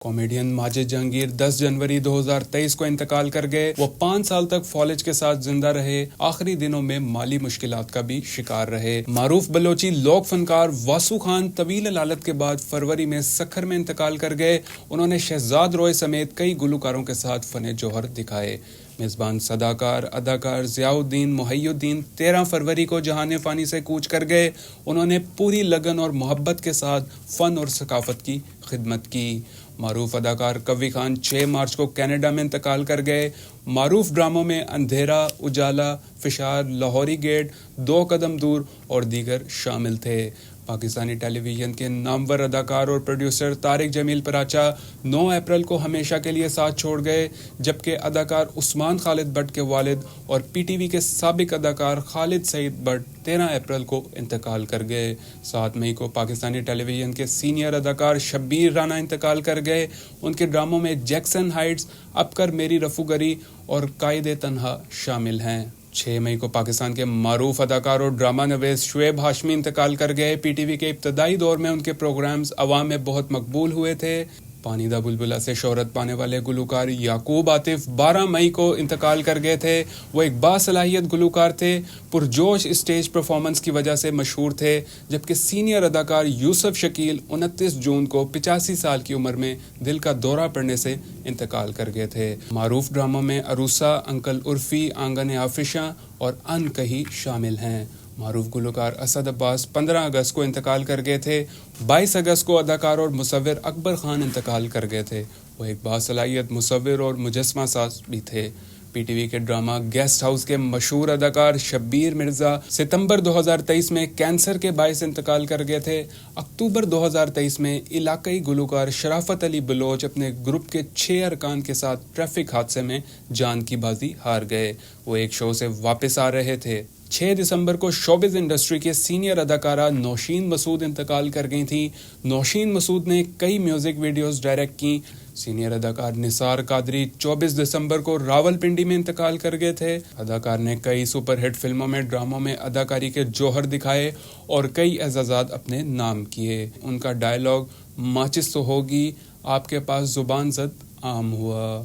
Comedian Majid Jahangir 10 جنوری 2023 کو انتقال کر گئے۔ وہ 5 سال تک فالج کے ساتھ زندہ رہے، آخری دنوں میں مالی مشکلات کا بھی شکار رہے۔ معروف بلوچی لوک فنکار واسو خان طویل علالت کے بعد فروری میں سکھر میں انتقال کر گئے۔ انہوں نے شہزاد روئے سمیت کئی گلوکاروں کے ساتھ فن جوہر دکھائے۔ میزبان صداکار اداکار ضیاء الدین محی الدین 13 فروری کو جہان فانی سے کوچ کر گئے۔ انہوں نے پوری لگن اور محبت کے ساتھ فن اور ثقافت کی خدمت کی۔ معروف اداکار کوی خان 6 مارچ کو کینیڈا میں انتقال کر گئے۔ معروف ڈراموں میں اندھیرا، اجالا، فشار، لاہوری گیٹ، 2 قدم دور اور دیگر شامل تھے۔ پاکستانی ٹیلی ویژن کے نامور اداکار اور پروڈیوسر طارق جمیل پراچا 9 اپریل کو ہمیشہ کے لیے ساتھ چھوڑ گئے، جبکہ اداکار عثمان خالد بٹ کے والد اور پی ٹی وی کے سابق اداکار خالد سعید بٹ 13 اپریل کو انتقال کر گئے۔ 7 مئی کو پاکستانی ٹیلی ویژن کے سینئر اداکار شبیر رانا انتقال کر گئے۔ ان کے ڈراموں میں جیکسن ہائٹس، اب کر میری رفوگری اور قائد تنہا شامل ہیں۔ 6 مئی کو پاکستان کے معروف اداکار اور ڈرامہ نویس شعیب ہاشمی انتقال کر گئے۔ پی ٹی وی کے ابتدائی دور میں ان کے پروگرامز عوام میں بہت مقبول ہوئے تھے۔ پانی دا بلبلہ سے شہرت پانے والے گلوکار یعقوب عاطف 12 مئی کو انتقال کر گئے تھے۔ وہ ایک باصلاحیت گلوکار تھے، پرجوش اسٹیج پرفارمنس کی وجہ سے مشہور تھے، جبکہ سینئر اداکار یوسف شکیل 29 جون کو 85 سال کی عمر میں دل کا دورہ پڑنے سے انتقال کر گئے تھے۔ معروف ڈراموں میں عروسہ، انکل عرفی، آنگن آفشاں اور ان کہی شامل ہیں۔ معروف گلوکار اسد عباس 15 اگست کو انتقال کر گئے تھے۔ 22 اگست کو اداکار اور مصور اکبر خان انتقال کر گئے تھے۔ وہ ایک باصلاحیت مصور اور مجسمہ ساز بھی تھے۔ پی ٹی وی کے ڈرامہ گیسٹ ہاؤس کے مشہور اداکار شبیر مرزا ستمبر 2023 میں کینسر کے باعث انتقال کر گئے تھے۔ اکتوبر 2023 میں علاقائی گلوکار شرافت علی بلوچ اپنے گروپ کے 6 ارکان کے ساتھ ٹریفک حادثے میں جان کی بازی ہار گئے۔ وہ ایک شو سے واپس آ رہے تھے۔ 6 دسمبر کو شوبز انڈسٹری کے سینئر اداکارہ نوشین مسعود انتقال کر گئی تھیں۔ نوشین مسعود نے کئی میوزک ویڈیوز ڈائریکٹ کی۔ سینئر اداکار نثار قادری 24 دسمبر کو راولپنڈی میں انتقال کر گئے تھے۔ اداکار نے کئی سپر ہٹ فلموں میں ڈراموں میں اداکاری کے جوہر دکھائے اور کئی اعزازات اپنے نام کیے۔ ان کا ڈائیلاگ ماچس تو ہوگی، آپ کے پاس زبان زد عام ہوا۔